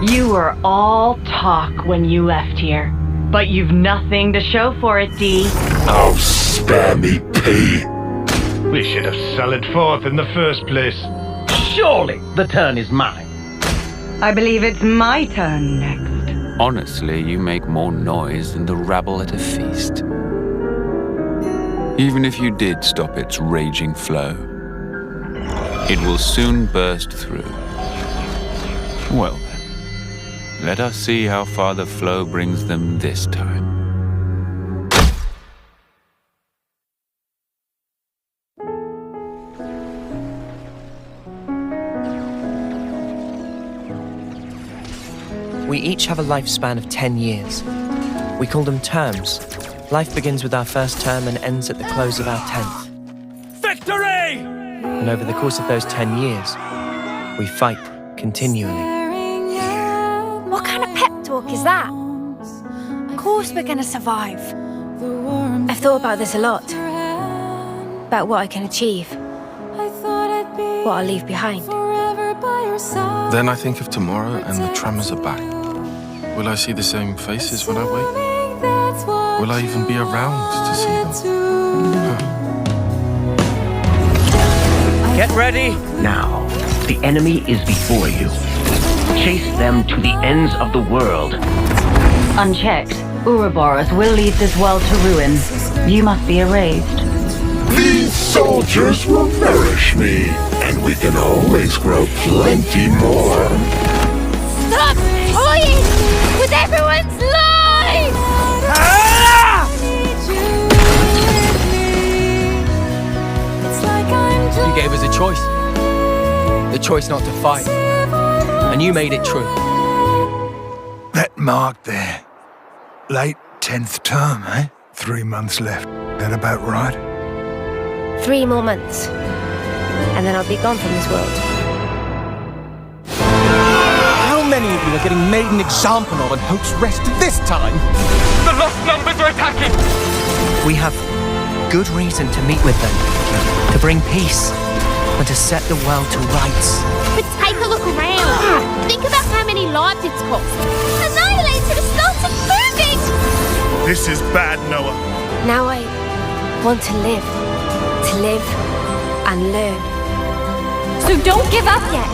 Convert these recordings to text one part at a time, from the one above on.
You were all talk when you left here, but you've nothing to show for it, Dee. Oh, spare me, P. We should have sallied forth in the first place. Surely the turn is mine. I believe it's my turn next. Honestly, you make more noise than the rabble at a feast. Even if you did stop its raging flow, it will soon burst through. Well then, let us see how far the flow brings them this time. We each have a lifespan of 10 years. We call them terms. Life begins with our first term and ends at the close of our 10th. Victory! And over the course of those 10 years, we fight continually. What kind of pep talk is that? Of course we're gonna survive. I've thought about this a lot. About what I can achieve. What I'll leave behind. Then I think of tomorrow and the tremors are back. Will I see the same faces when I wake? Will I even be around to see them? Get ready! Now, the enemy is before you. Chase them to the ends of the world. Unchecked, Ouroboros will lead this world to ruin. You must be erased. These soldiers will nourish me, and we can always grow plenty more. Stop toying with everyone's lives! You gave us a choice. The choice not to fight. And you made it true. That mark there. Late 10th term, eh? 3 months left. That about right? 3 more months. And then I'll be gone from this world. How many of you are getting made an example of on Hope's Rest this time? The lost numbers are attacking! We have good reason to meet with them, to bring peace, and to set the world to rights. But take a look around. Think about how many lives it's cost. Annihilator has started moving! This is bad, Noah. Now I want to live and learn. So don't give up yet.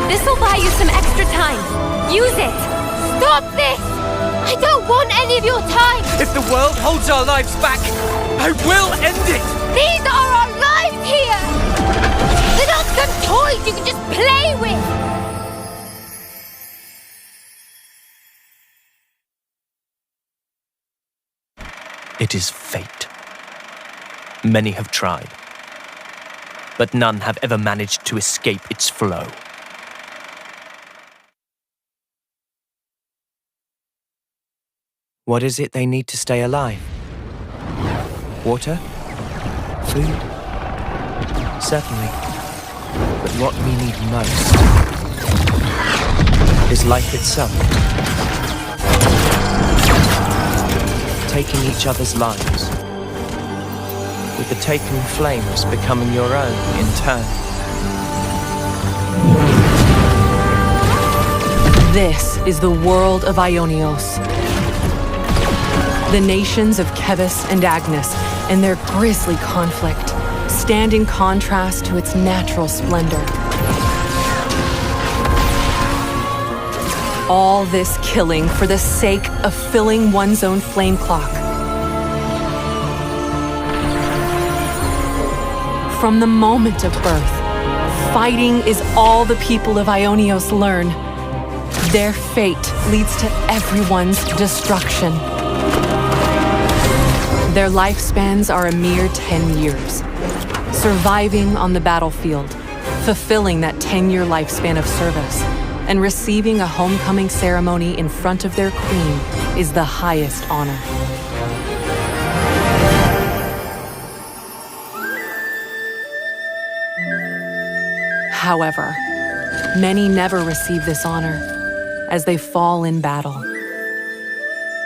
This'll buy you some extra time. Use it. Stop this! I don't want any of your time! If the world holds our lives back, I will end it! These are our lives here! They're not some toys you can just play with! It is fate. Many have tried, but none have ever managed to escape its flow. What is it they need to stay alive? Water? Food? Certainly. But what we need most is life itself. Taking each other's lives, with the taken flames becoming your own in turn. This is the world of Ionios. The nations of Kevis and Agnes and their grisly conflict stand in contrast to its natural splendor. All this killing for the sake of filling one's own flame clock. From the moment of birth, fighting is all the people of Ionios learn. Their fate leads to everyone's destruction. Their lifespans are a mere 10 years. Surviving on the battlefield, fulfilling that 10-year lifespan of service, and receiving a homecoming ceremony in front of their queen is the highest honor. However, many never receive this honor as they fall in battle,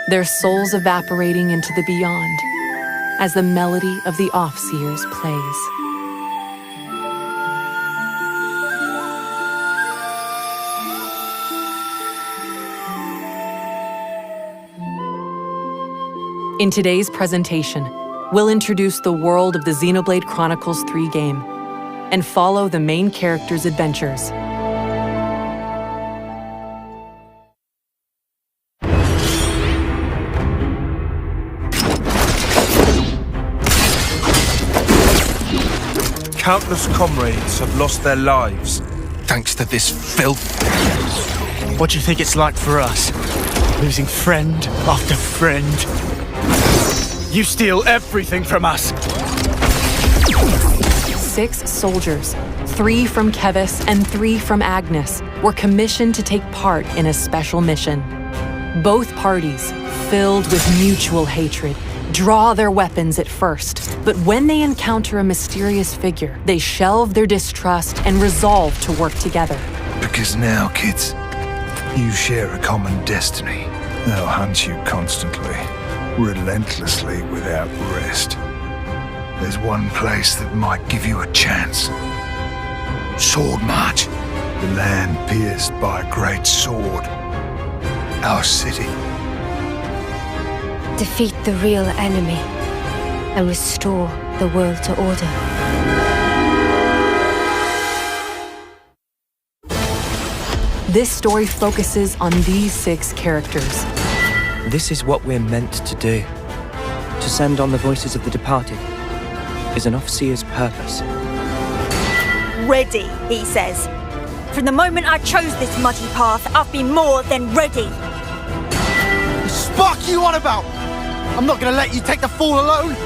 their souls evaporating into the beyond as the melody of the Off-Seers plays. In today's presentation, we'll introduce the world of the Xenoblade Chronicles 3 game and follow the main character's adventures. Countless comrades have lost their lives thanks to this filth. What do you think it's like for us? Losing friend after friend. You steal everything from us. 6 soldiers, 3 from Kevis and 3 from Agnes, were commissioned to take part in a special mission. Both parties, filled with mutual hatred, draw their weapons at first, but when they encounter a mysterious figure, they shelve their distrust and resolve to work together. Because now, kids, you share a common destiny. They'll hunt you constantly, relentlessly, without rest. There's one place that might give you a chance. Sword March. The land pierced by a great sword. Our city. Defeat the real enemy and restore the world to order. This story focuses on these 6 characters. This is what we're meant to do. To send on the voices of the departed is an officer's purpose. Ready, he says. From the moment I chose this muddy path, I've been more than ready. The spark you on about? I'm not gonna let you take the fall alone.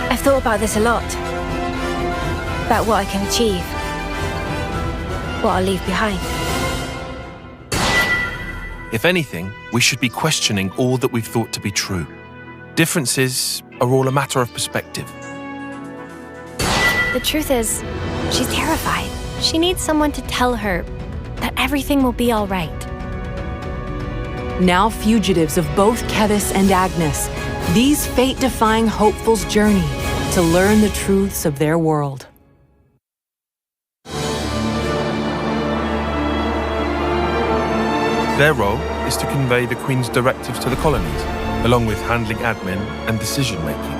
I've thought about this a lot. About what I can achieve. What I'll leave behind. If anything, we should be questioning all that we've thought to be true. Differences are all a matter of perspective. The truth is, she's terrified. She needs someone to tell her that everything will be all right. Now fugitives of both Kevis and Agnes, these fate-defying hopefuls journey to learn the truths of their world. Their role is to convey the Queen's directives to the colonies, along with handling admin and decision-making.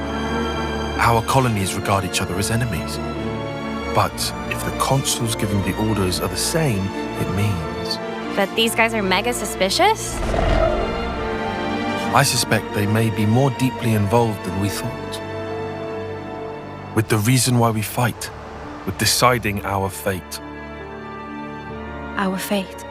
Our colonies regard each other as enemies. But if the consuls giving the orders are the same, it means... But these guys are mega suspicious? I suspect they may be more deeply involved than we thought. With the reason why we fight, with deciding our fate. Our fate.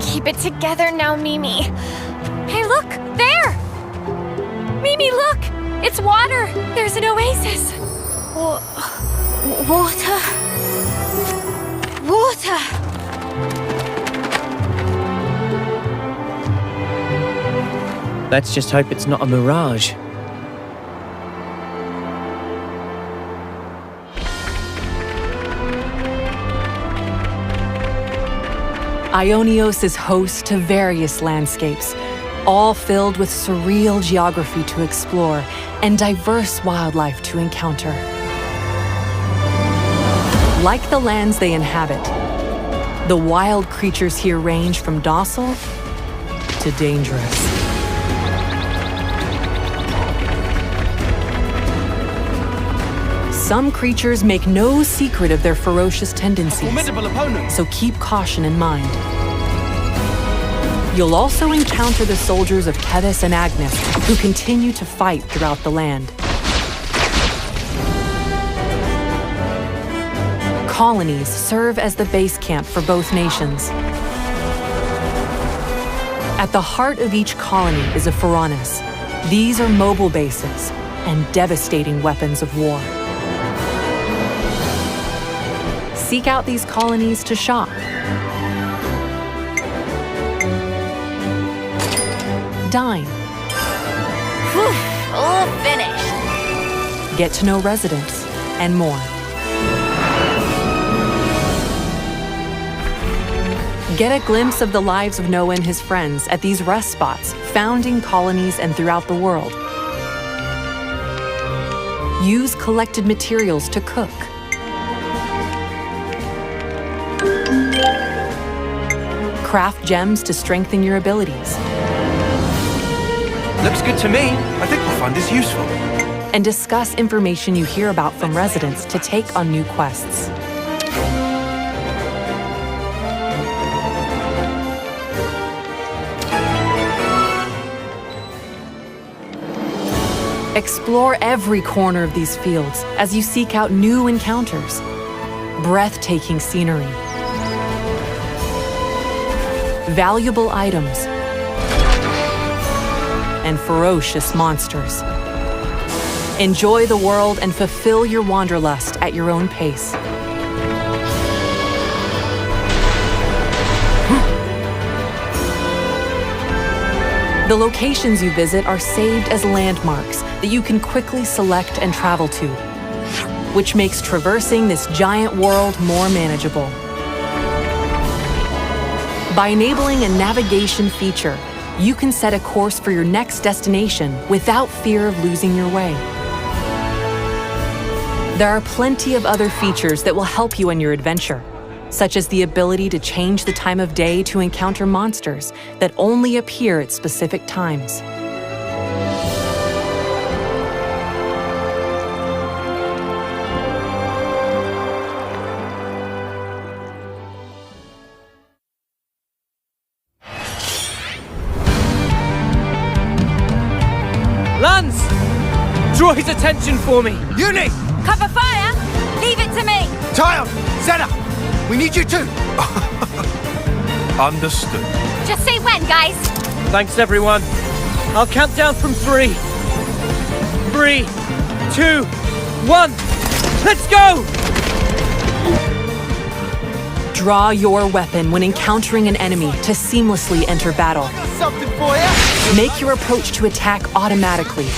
Keep it together now, Mimi. Hey, look! There! Mimi, look! It's water! There's an oasis! Water? Water! Let's just hope it's not a mirage. Ionios is host to various landscapes, all filled with surreal geography to explore and diverse wildlife to encounter. Like the lands they inhabit, the wild creatures here range from docile to dangerous. Some creatures make no secret of their ferocious tendencies, so keep caution in mind. You'll also encounter the soldiers of Kevis and Agnes, who continue to fight throughout the land. Colonies serve as the base camp for both nations. At the heart of each colony is a Pharaonis. These are mobile bases and devastating weapons of war. Seek out these colonies to shop. Dine. Whew, all finished. Get to know residents, and more. Get a glimpse of the lives of Noah and his friends at these rest spots, found in colonies and throughout the world. Use collected materials to cook. Craft gems to strengthen your abilities. Looks good to me. I think we'll find this useful. And discuss information you hear about from residents to take on new quests. Explore every corner of these fields as you seek out new encounters. Breathtaking scenery. Valuable items. And ferocious monsters. Enjoy the world and fulfill your wanderlust at your own pace. The locations you visit are saved as landmarks that you can quickly select and travel to, which makes traversing this giant world more manageable. By enabling a navigation feature, you can set a course for your next destination without fear of losing your way. There are plenty of other features that will help you on your adventure, such as the ability to change the time of day to encounter monsters that only appear at specific times. Lance! Draw his attention for me! Uni! Cover fire! Leave it to me! Tyon! Zena! We need you too! Understood. Just say when, guys. Thanks, everyone. I'll count down from 3. 3, 2, 1. Let's go! Draw your weapon when encountering an enemy to seamlessly enter battle. Something for you! Make your approach to attack automatically.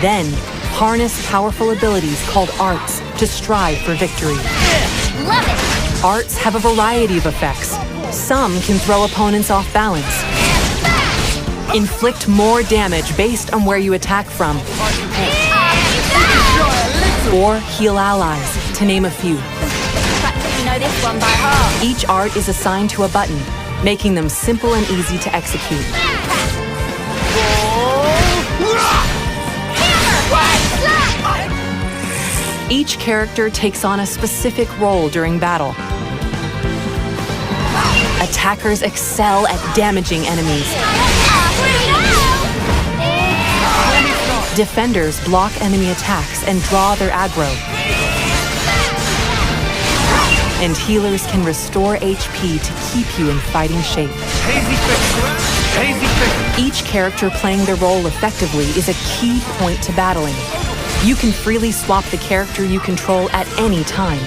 Then, harness powerful abilities called arts to strive for victory. Love it! Arts have a variety of effects. Some can throw opponents off balance. Inflict more damage based on where you attack from. Or heal allies, to name a few. You know this one by heart. Each art is assigned to a button, making them simple and easy to execute. Each character takes on a specific role during battle. Attackers excel at damaging enemies. Defenders block enemy attacks and draw their aggro. And healers can restore HP to keep you in fighting shape. Each character playing their role effectively is a key point to battling. You can freely swap the character you control at any time.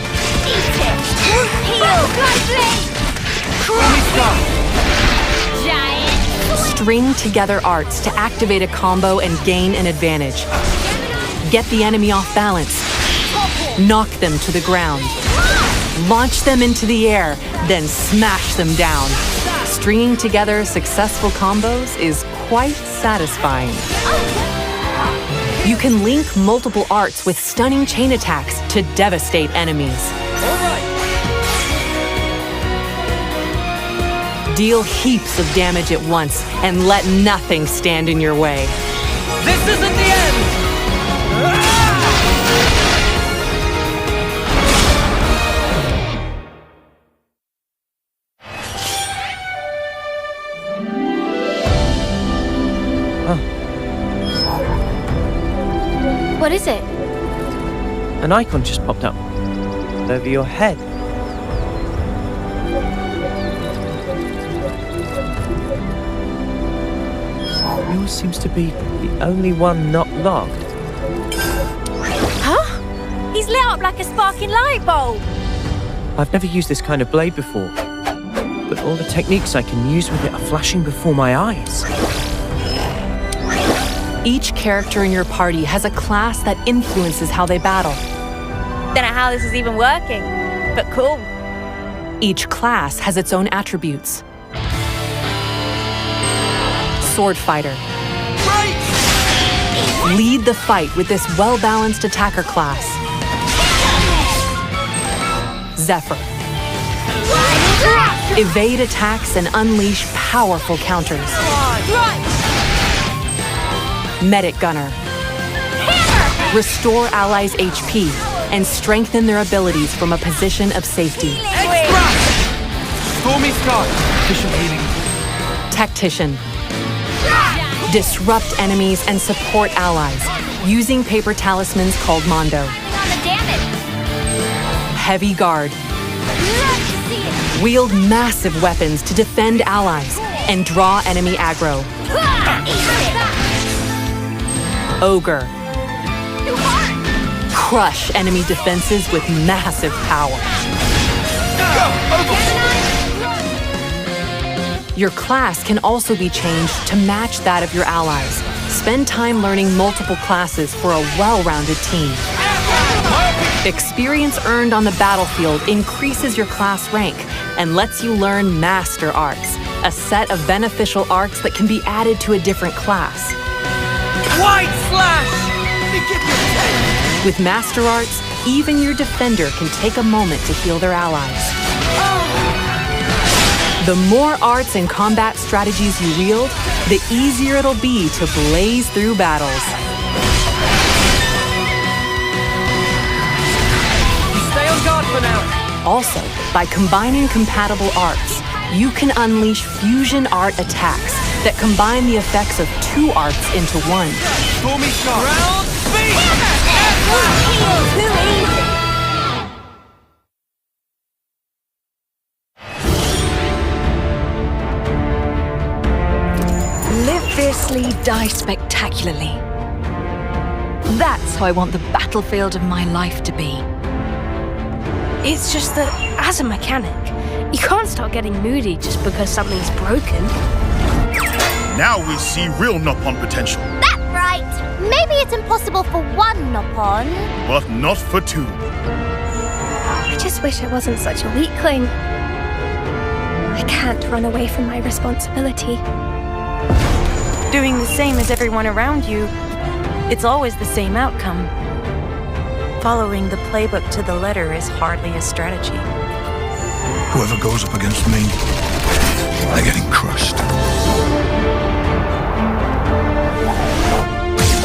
String together arts to activate a combo and gain an advantage. Get the enemy off balance. Knock them to the ground. Launch them into the air, then smash them down. Stringing together successful combos is quite satisfying. You can link multiple arts with stunning chain attacks to devastate enemies. Deal heaps of damage at once and let nothing stand in your way. This isn't the end! What is it? An icon just popped up over your head. Yours seems to be the only one not locked. Huh? He's lit up like a sparking light bulb. I've never used this kind of blade before, but all the techniques I can use with it are flashing before my eyes. Each character in your party has a class that influences how they battle. Don't know how this is even working, but cool. Each class has its own attributes, sword fighter. Lead the fight with this well-balanced attacker class. Zephyr. Evade attacks and unleash powerful counters. Medic Gunner. Restore allies' HP and strengthen their abilities from a position of safety. Stormy Sky. Efficient healing. Tactician. Disrupt enemies and support allies using paper talismans called Mondo. Heavy Guard. Wield massive weapons to defend allies and draw enemy aggro. Ogre. Crush enemy defenses with massive power. Your class can also be changed to match that of your allies. Spend time learning multiple classes for a well-rounded team. Experience earned on the battlefield increases your class rank and lets you learn Master Arts, a set of beneficial arts that can be added to a different class. White Slash! With Master Arts, even your defender can take a moment to heal their allies. The more arts and combat strategies you wield, the easier it'll be to blaze through battles. Stay on guard for now. Also, by combining compatible arts, you can unleash fusion art attacks that combine the effects of two arts into one. Stormy Sky. Round speed! Live fiercely, die spectacularly. That's how I want the battlefield of my life to be. It's just that, as a mechanic, you can't start getting moody just because something's broken. Now we see real Noppon potential. That's right. Maybe it's impossible for one Noppon, but not for two. I just wish I wasn't such a weakling. I can't run away from my responsibility. Doing the same as everyone around you, it's always the same outcome. Following the playbook to the letter is hardly a strategy. Whoever goes up against me, they're getting crushed.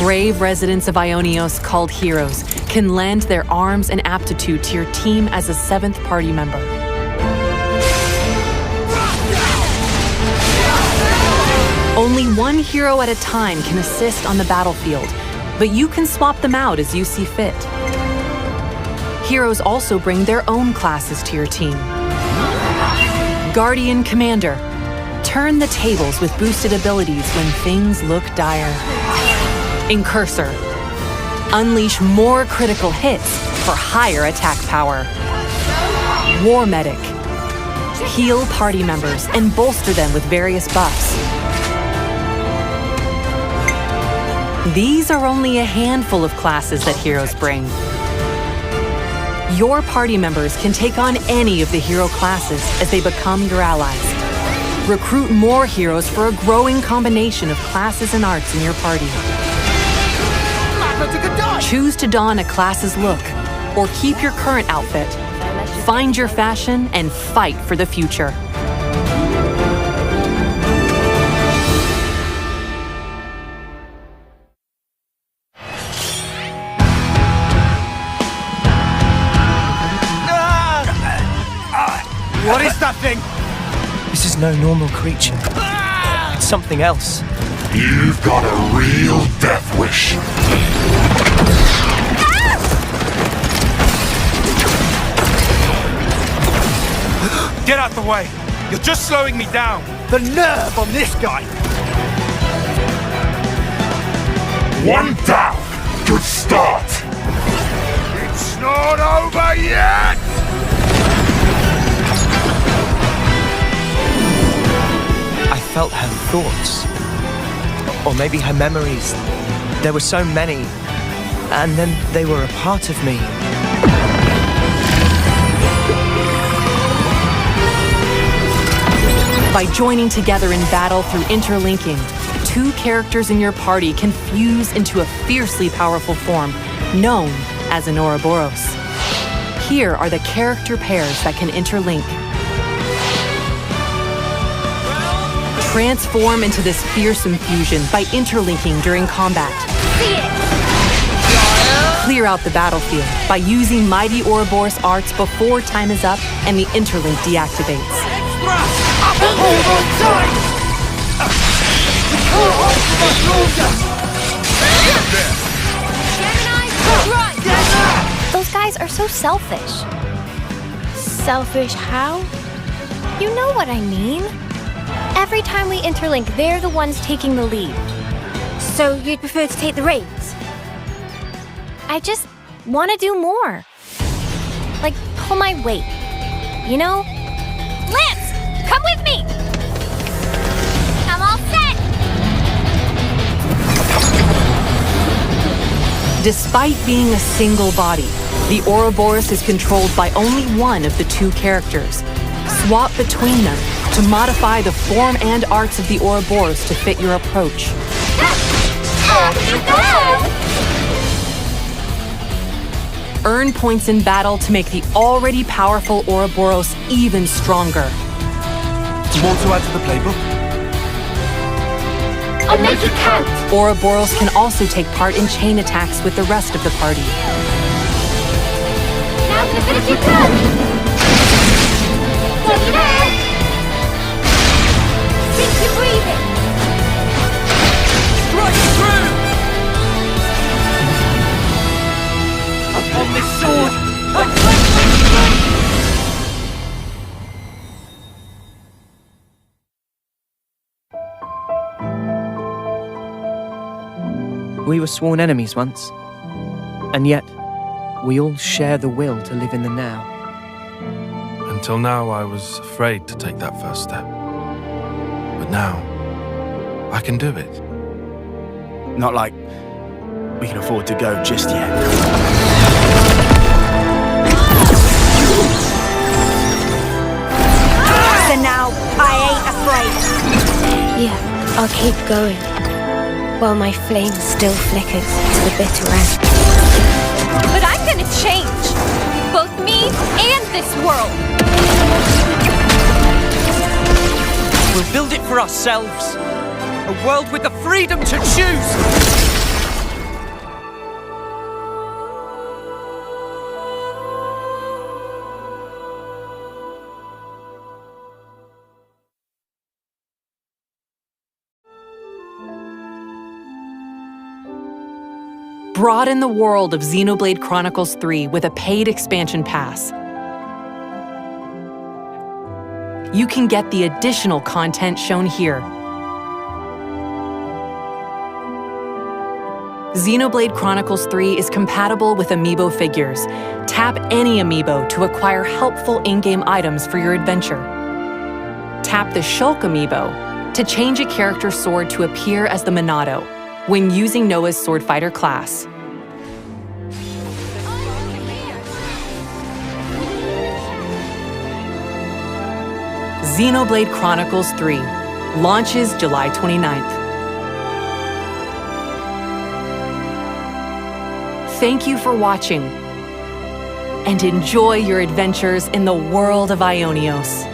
Brave residents of Ionios called heroes can lend their arms and aptitude to your team as a 7th party member. Only one hero at a time can assist on the battlefield, but you can swap them out as you see fit. Heroes also bring their own classes to your team. Guardian Commander. Turn the tables with boosted abilities when things look dire. Incursor. Unleash more critical hits for higher attack power. War Medic. Heal party members and bolster them with various buffs. These are only a handful of classes that heroes bring. Your party members can take on any of the hero classes as they become your allies. Recruit more heroes for a growing combination of classes and arts in your party. Choose to don a class's look, or keep your current outfit. Find your fashion and fight for the future. What is that thing? This is no normal creature. It's something else. You've got a real death wish. Get out the way. You're just slowing me down. The nerve on this guy. One down. Good start. It's not over yet! I felt her thoughts. Or maybe her memories. There were so many. And then they were a part of me. By joining together in battle through interlinking, 2 characters in your party can fuse into a fiercely powerful form known as an Ouroboros. Here are the character pairs that can interlink. Transform into this fearsome fusion by interlinking during combat. Clear out the battlefield by using Mighty Ouroboros arts before time is up and the interlink deactivates. Those guys are so selfish. Selfish how? You know what I mean. Every time we interlink, they're the ones taking the lead. So you'd prefer to take the reins? I just want to do more. Like, pull my weight. You know? Lance, come with me! I'm all set! Despite being a single body, the Ouroboros is controlled by only one of the 2 characters. Swap between them to modify the form and arts of the Ouroboros to fit your approach. Earn points in battle to make the already powerful Ouroboros even stronger. More to add to the playbook? I'll make it count! Ouroboros can also take part in chain attacks with the rest of the party. Now to finish it good! Steady there! Keep you breathing! Strike through! Upon this sword! We were sworn enemies once, and yet we all share the will to live in the now. Until now, I was afraid to take that first step. But now, I can do it. Not like we can afford to go just yet. So now, I ain't afraid. Yeah, I'll keep going. While my flame still flickers to the bitter end. But I'm gonna change! Both me and this world! We'll build it for ourselves. A world with the freedom to choose! Broaden the world of Xenoblade Chronicles 3 with a paid expansion pass. You can get the additional content shown here. Xenoblade Chronicles 3 is compatible with amiibo figures. Tap any amiibo to acquire helpful in-game items for your adventure. Tap the Shulk amiibo to change a character's sword to appear as the Monado when using Noah's Sword Fighter class. Xenoblade Chronicles 3 launches July 29th. Thank you for watching, and enjoy your adventures in the world of Ionios.